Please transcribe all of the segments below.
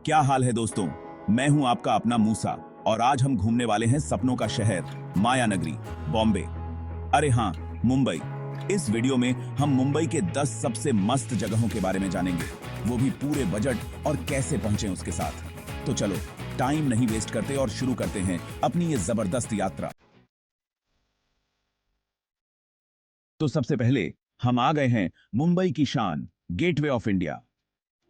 क्या हाल है दोस्तों। मैं हूं आपका अपना मूसा और आज हम घूमने वाले हैं सपनों का शहर माया नगरी बॉम्बे। अरे हाँ, मुंबई। इस वीडियो में हम मुंबई के 10 सबसे मस्त जगहों के बारे में जानेंगे, वो भी पूरे बजट और कैसे पहुंचे उसके साथ। तो चलो टाइम नहीं वेस्ट करते और शुरू करते हैं अपनी ये जबरदस्त यात्रा। तो सबसे पहले हम आ गए हैं मुंबई की शान गेटवे ऑफ इंडिया।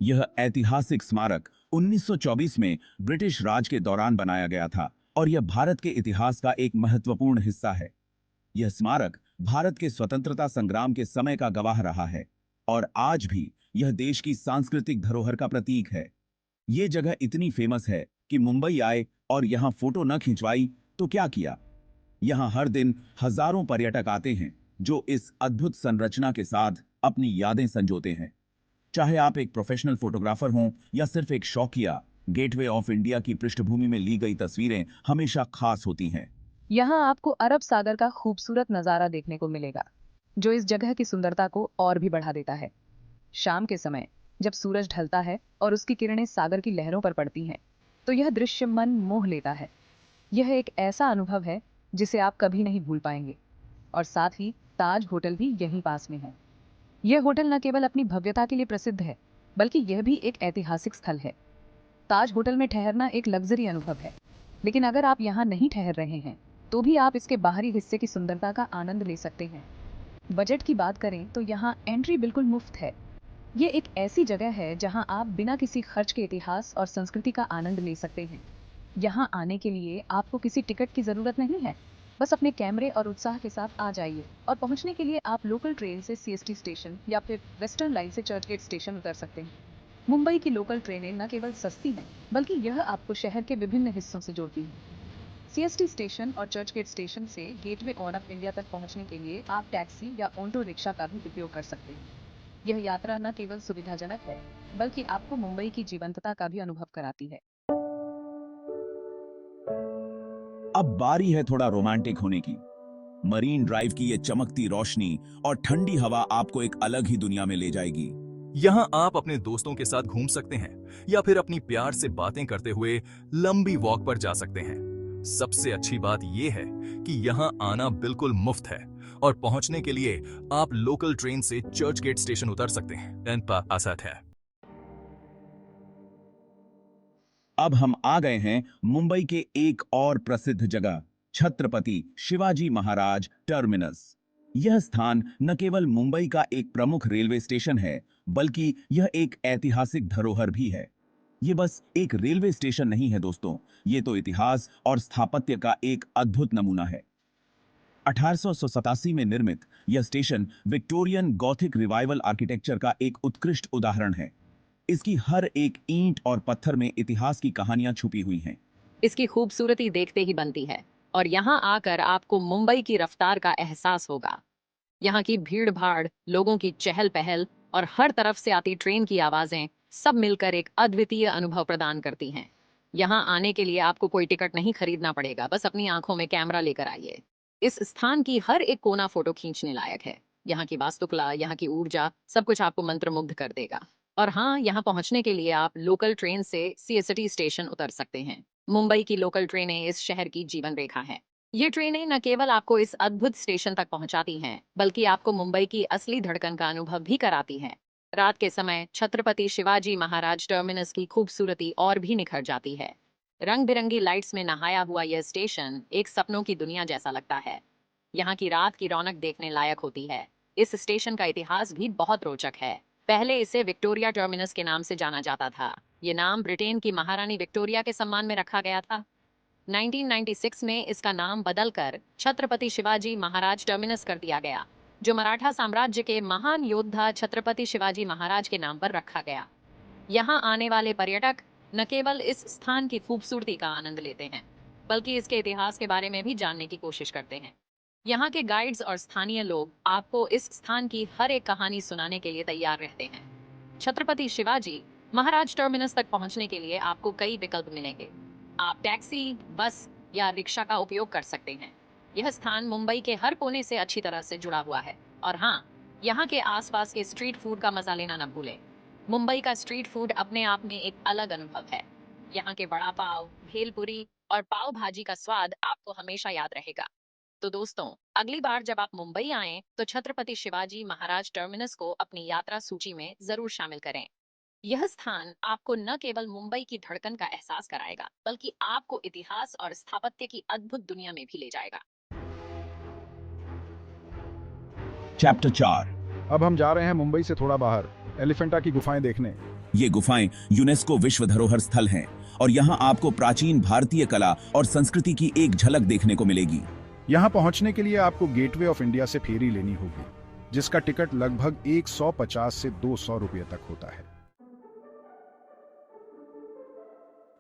यह ऐतिहासिक स्मारक 1924 में ब्रिटिश राज के दौरान बनाया गया था और यह भारत के इतिहास का एक महत्वपूर्ण हिस्सा है। यह स्मारक भारत के स्वतंत्रता संग्राम के समय का गवाह रहा है और आज भी यह देश की सांस्कृतिक धरोहर का प्रतीक है। यह जगह इतनी फेमस है कि मुंबई आए और यहां फोटो न खिंचवाई तो क्या किया। यहां हर दिन हजारों पर्यटक आते हैं जो इस अद्भुत संरचना के साथ अपनी यादें संजोते हैं। चाहे आप एक प्रोफेशनल फोटोग्राफर हों या सिर्फ एक शौकिया, गेटवे ऑफ इंडिया की पृष्ठभूमि में ली गई तस्वीरें हमेशा खास होती हैं। यहाँ आपको अरब सागर का खूबसूरत नजारा देखने को मिलेगा, जो इस जगह की सुंदरता को और भी बढ़ा देता है। शाम के समय जब सूरज ढलता है और उसकी किरणें सागर की लहरों पर पड़ती हैं, तो यह दृश्य मन मोह लेता है। यह एक ऐसा अनुभव है जिसे आप कभी नहीं भूल पाएंगे। और साथ ही ताज होटल भी यहीं पास में है। यह होटल न केवल अपनी भव्यता के लिए प्रसिद्ध है, बल्कि यह भी एक ऐतिहासिक स्थल है। ताज होटल में ठहरना एक लग्जरी अनुभव है, लेकिन अगर आप यहाँ नहीं ठहर रहे हैं तो भी आप इसके बाहरी हिस्से की सुंदरता का आनंद ले सकते हैं। बजट की बात करें तो यहाँ एंट्री बिल्कुल मुफ्त है। ये एक ऐसी जगह है जहाँ आप बिना किसी खर्च के इतिहास और संस्कृति का आनंद ले सकते हैं। यहाँ आने के लिए आपको किसी टिकट की जरूरत नहीं है, बस अपने कैमरे और उत्साह के साथ आ जाइए। और पहुँचने के लिए आप लोकल ट्रेन से सीएसटी स्टेशन या फिर वेस्टर्न लाइन से चर्चगेट स्टेशन उतर सकते हैं। मुंबई की लोकल ट्रेनें न केवल सस्ती हैं, बल्कि यह आपको शहर के विभिन्न हिस्सों से जोड़ती हैं। सीएसटी स्टेशन और चर्चगेट स्टेशन से गेटवे ऑफ इंडिया तक पहुंचने के लिए आप टैक्सी या ऑटो रिक्शा का भी उपयोग कर सकते हैं। यह यात्रा न केवल सुविधाजनक है, बल्कि आपको मुंबई की जीवंतता का भी अनुभव कराती है। अब बारी है थोड़ा रोमांटिक होने की। मरीन ड्राइव की ये चमकती रोशनी और ठंडी हवा आपको एक अलग ही दुनिया में ले जाएगी। यहाँ आप अपने दोस्तों के साथ घूम सकते हैं या फिर अपनी प्यार से बातें करते हुए लंबी वॉक पर जा सकते हैं। सबसे अच्छी बात यह है कि यहाँ आना बिल्कुल मुफ्त है और पहुंचने के लिए आप लोकल ट्रेन से चर्च गेट स्टेशन उतर सकते हैं। आसाद है। अब हम आ गए हैं मुंबई के एक और प्रसिद्ध जगह छत्रपति शिवाजी महाराज टर्मिनस। यह स्थान न केवल मुंबई का एक प्रमुख रेलवे स्टेशन है, बल्कि यह एक ऐतिहासिक धरोहर भी है। ये बस एक रेलवे स्टेशन नहीं है दोस्तों, ये तो इतिहास और स्थापत्य का एक अद्भुत नमूना है। 1887 में निर्मित यह station Victorian Gothic revival architecture का एक उत्कृष्ट उदाहरण है। इसकी हर एक ईंट और पत्थर में इतिहास की कहानियां छुपी हुई हैं। इसकी खूबसूरती देखते ही बनती है और यहाँ आकर आपको मुंबई की रफ्तार का एहसास होगा। यहाँ की भीड़ भाड़, लोगों की चहल पहल और हर तरफ से आती ट्रेन की आवाजें सब मिलकर एक अद्वितीय अनुभव प्रदान करती हैं। यहाँ आने के लिए आपको कोई टिकट नहीं खरीदना पड़ेगा, बस अपनी आंखों में कैमरा लेकर आइए। इस स्थान की हर एक कोना फोटो खींचने लायक है। यहाँ की वास्तुकला, यहाँ की ऊर्जा, सब कुछ आपको मंत्रमुग्ध कर देगा। और हाँ, यहाँ पहुंचने के लिए आप लोकल ट्रेन से सीएसटी स्टेशन उतर सकते हैं। मुंबई की लोकल ट्रेनें इस शहर की जीवन रेखा हैं। ये ट्रेनें न केवल आपको इस अद्भुत स्टेशन तक पहुंचाती हैं, बल्कि आपको मुंबई की असली धड़कन का अनुभव भी कराती हैं। रात के समय छत्रपति शिवाजी महाराज टर्मिनस की खूबसूरती और भी निखर जाती है। रंग बिरंगी लाइट्स में नहाया हुआ यह स्टेशन एक सपनों की दुनिया जैसा लगता है। यहाँ की रात की रौनक देखने लायक होती है। इस स्टेशन का इतिहास भी बहुत रोचक है। पहले इसे विक्टोरिया टर्मिनस के नाम से जाना जाता था। ये नाम ब्रिटेन की महारानी विक्टोरिया के सम्मान में रखा गया था। 1996 में इसका नाम बदलकर छत्रपति शिवाजी महाराज टर्मिनस कर दिया गया, जो मराठा साम्राज्य के महान योद्धा छत्रपति शिवाजी महाराज के नाम पर रखा गया। यहाँ आने वाले पर्यटक न केवल इस स्थान की खूबसूरती का आनंद लेते हैं, बल्कि इसके इतिहास के बारे में भी जानने की कोशिश करते हैं। यहाँ के गाइड्स और स्थानीय लोग आपको इस स्थान की हर एक कहानी सुनाने के लिए तैयार रहते हैं। छत्रपति शिवाजी महाराज टर्मिनस तक पहुँचने के लिए आपको कई विकल्प मिलेंगे। आप टैक्सी, बस या रिक्शा का उपयोग कर सकते हैं। यह स्थान मुंबई के हर कोने से अच्छी तरह से जुड़ा हुआ है। और हाँ, यहाँ के आसपास के स्ट्रीट फूड का मजा लेना न भूलें। मुंबई का स्ट्रीट फूड अपने आप में एक अलग अनुभव है। यहाँ के वड़ा पाव, भेलपुरी और पाव भाजी का स्वाद आपको हमेशा याद रहेगा। तो दोस्तों, अगली बार जब आप मुंबई आएं, तो छत्रपति शिवाजी महाराज टर्मिनस को अपनी यात्रा सूची में जरूर शामिल करें। यह स्थान आपको न केवल मुंबई की धड़कन का एहसास कराएगा, बल्कि आपको इतिहास और स्थापत्य की अद्भुत दुनिया में भी ले जाएगा। चैप्टर 4। अब हम जा रहे हैं मुंबई से थोड़ा बाहर एलिफेंटा की गुफाएं देखने। ये गुफाएं यूनेस्को विश्व धरोहर स्थल हैं और यहाँ आपको प्राचीन भारतीय कला और संस्कृति की एक झलक देखने को मिलेगी। यहाँ पहुंचने के लिए आपको गेटवे ऑफ इंडिया से फेरी लेनी होगी, जिसका टिकट लगभग 150 से 200 रुपये तक होता है।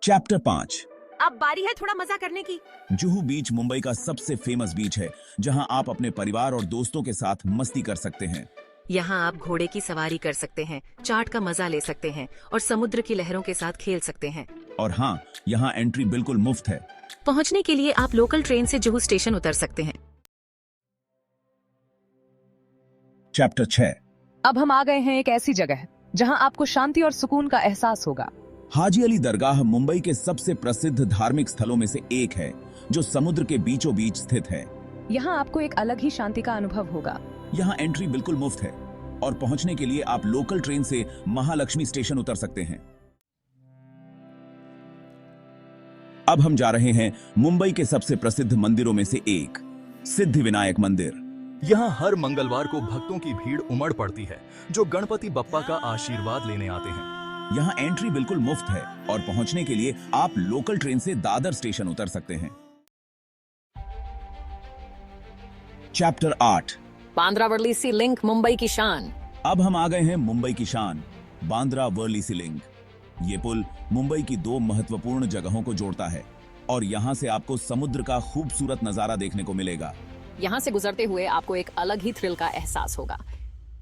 चैप्टर 5। अब बारी है थोड़ा मजा करने की। जुहू बीच मुंबई का सबसे फेमस बीच है, जहां आप अपने परिवार और दोस्तों के साथ मस्ती कर सकते हैं। यहाँ आप घोड़े की सवारी कर सकते हैं, चाट का मजा ले सकते हैं और समुद्र की लहरों के साथ खेल सकते हैं। और हाँ, यहाँ एंट्री बिल्कुल मुफ्त है। पहुँचने के लिए आप लोकल ट्रेन से जुहू स्टेशन उतर सकते हैं। चैप्टर 6। अब हम आ गए हैं एक ऐसी जगह जहां आपको शांति और सुकून का एहसास होगा। हाजी अली दरगाह मुंबई के सबसे प्रसिद्ध धार्मिक स्थलों में से एक है, जो समुद्र के बीचों बीच स्थित है। यहाँ आपको एक अलग ही शांति का अनुभव होगा। यहाँ एंट्री बिल्कुल मुफ्त है और पहुंचने के लिए आप लोकल ट्रेन से महालक्ष्मी स्टेशन उतर सकते हैं। अब हम जा रहे हैं मुंबई के सबसे प्रसिद्ध मंदिरों में से एक, सिद्धिविनायक मंदिर। यहाँ हर मंगलवार को भक्तों की भीड़ उमड़ पड़ती है, जो गणपति बप्पा का आशीर्वाद लेने आते हैं। यहाँ एंट्री बिल्कुल मुफ्त है और पहुंचने के लिए आप लोकल ट्रेन से दादर स्टेशन उतर सकते हैं। चैप्टर 8। बांद्रा वर्ली सी लिंक मुंबई की शान। अब हम आ गए हैं मुंबई की शान, बांद्रा वर्ली सी लिंक। ये पुल मुंबई की दो महत्वपूर्ण जगहों को जोड़ता है और यहाँ से आपको समुद्र का खूबसूरत नजारा देखने को मिलेगा। यहाँ से गुजरते हुए आपको एक अलग ही थ्रिल का एहसास होगा।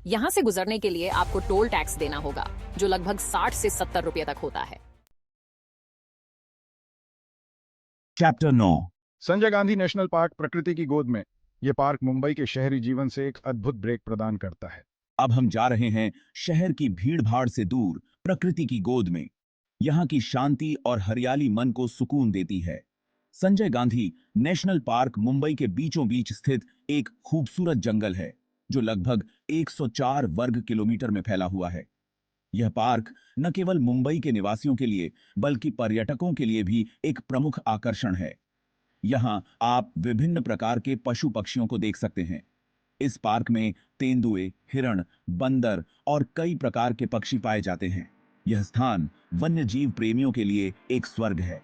यहाँ से गुजरने के लिए आपको टोल टैक्स देना होगा, जो लगभग 60 से 70 रुपए तक होता है। Chapter 9। Sanjay Gandhi national park प्रकृति की गोद में। ये पार्क मुंबई के शहरी जीवन से एक अद्भुत ब्रेक प्रदान करता है। अब हम जा रहे हैं शहर की भीड़-भाड़ से दूर प्रकृति की गोद में। यहाँ की शांति और हरियाली मन को सुकून देती है। संजय गांधी नेशनल पार्क मुंबई के बीचों बीच स्थित एक खूबसूरत जंगल है, जो लगभग 104 वर्ग किलोमीटर में फैला हुआ है। यह पार्क न केवल मुंबई के निवासियों के लिए, बल्कि पर्यटकों के लिए भी एक प्रमुख आकर्षण है। यहाँ आप विभिन्न प्रकार के पशु पक्षियों को देख सकते हैं। इस पार्क में तेंदुए, हिरण, बंदर और कई प्रकार के पक्षी पाए जाते हैं। यह स्थान वन्य जीव प्रेमियों के लिए एक स्वर्ग है।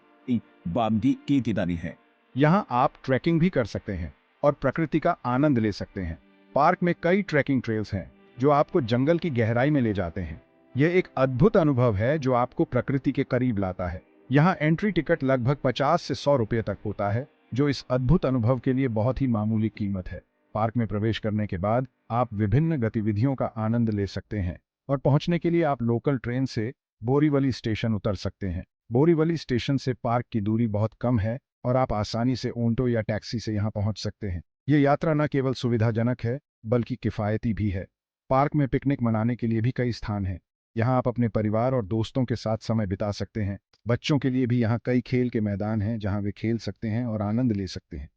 बामदी की तिदानी है। यहाँ आप ट्रैकिंग भी कर सकते हैं और प्रकृति का आनंद ले सकते हैं। पार्क में कई ट्रैकिंग ट्रेल्स हैं, जो आपको जंगल की गहराई में ले जाते हैं। यह एक अद्भुत अनुभव है जो आपको प्रकृति के करीब लाता है। यहाँ एंट्री टिकट लगभग 50 से 100 रुपये तक होता है, जो इस अद्भुत अनुभव के लिए बहुत ही मामूली कीमत है। पार्क में प्रवेश करने के बाद आप विभिन्न गतिविधियों का आनंद ले सकते हैं और पहुंचने के लिए आप लोकल ट्रेन से बोरीवली स्टेशन उतर सकते हैं। बोरीवली स्टेशन से पार्क की दूरी बहुत कम है और आप आसानी से ऑटो या टैक्सी से यहाँ पहुंच सकते हैं। ये यात्रा न केवल सुविधाजनक है, बल्कि किफ़ायती भी है। पार्क में पिकनिक मनाने के लिए भी कई स्थान हैं। यहाँ आप अपने परिवार और दोस्तों के साथ समय बिता सकते हैं। बच्चों के लिए भी यहाँ कई खेल के मैदान हैं, जहाँ वे खेल सकते हैं और आनंद ले सकते हैं।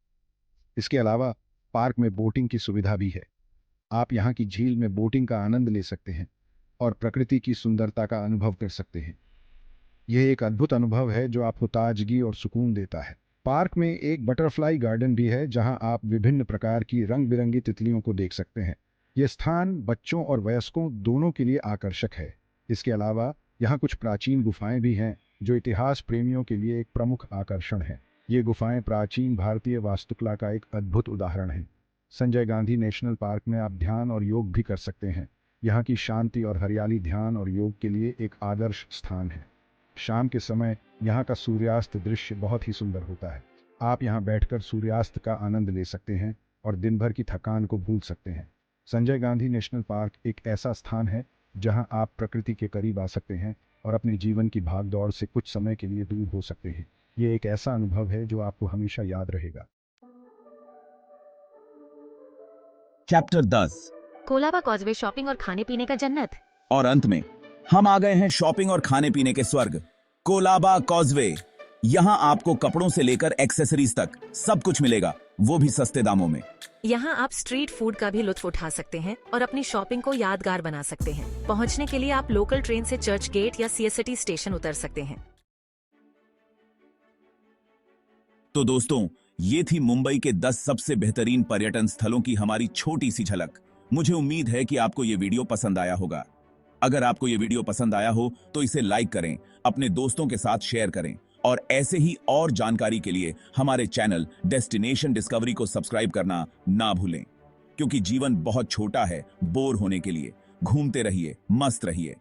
इसके अलावा पार्क में बोटिंग की सुविधा भी है। आप यहाँ की झील में बोटिंग का आनंद ले सकते हैं और प्रकृति की सुंदरता का अनुभव कर सकते हैं। यह एक अद्भुत अनुभव है जो आपको ताजगी और सुकून देता है। पार्क में एक बटरफ्लाई गार्डन भी है, जहां आप विभिन्न प्रकार की रंग बिरंगी तितलियों को देख सकते हैं। यह स्थान बच्चों और वयस्कों दोनों के लिए आकर्षक है। इसके अलावा यहाँ कुछ प्राचीन गुफाएं भी हैं, जो इतिहास प्रेमियों के लिए एक प्रमुख आकर्षण है। ये गुफाएं प्राचीन भारतीय वास्तुकला का एक अद्भुत उदाहरण है। संजय गांधी नेशनल पार्क में आप ध्यान और योग भी कर सकते हैं। यहाँ की शांति और हरियाली ध्यान और योग के लिए एक आदर्श स्थान है। शाम के समय यहाँ का सूर्यास्त दृश्य बहुत ही सुंदर होता है। आप यहाँ बैठकर सूर्यास्त का आनंद ले सकते हैं और दिन भर की थकान को भूल सकते हैं। संजय गांधी नेशनल पार्क एक ऐसा स्थान है जहाँ आप प्रकृति के करीब आ सकते हैं और अपने जीवन की भागदौड़ से कुछ समय के लिए दूर हो सकते हैं। ये एक ऐसा अनुभव है जो आपको हमेशा याद रहेगा। चैप्टर 10। कोलाबा कॉजवे शॉपिंग और खाने पीने का जन्नत। और अंत में हम आ गए हैं शॉपिंग और खाने पीने के स्वर्ग, कोलाबा कॉजवे। यहाँ आपको कपड़ों से लेकर एक्सेसरीज तक सब कुछ मिलेगा, वो भी सस्ते दामों में। यहाँ आप स्ट्रीट फूड का भी लुत्फ उठा सकते हैं और अपनी शॉपिंग को यादगार बना सकते हैं। पहुँचने के लिए आप लोकल ट्रेन से चर्च गेट या सीएसटी स्टेशन उतर सकते हैं। तो दोस्तों, ये थी मुंबई के 10 सबसे बेहतरीन पर्यटन स्थलों की हमारी छोटी सी झलक। मुझे उम्मीद है कि आपको ये वीडियो पसंद आया होगा। अगर आपको ये वीडियो पसंद आया हो तो इसे लाइक करें, अपने दोस्तों के साथ शेयर करें और ऐसे ही और जानकारी के लिए हमारे चैनल डेस्टिनेशन डिस्कवरी को सब्सक्राइब करना ना भूलें, क्योंकि जीवन बहुत छोटा है बोर होने के लिए। घूमते रहिए, मस्त रहिए।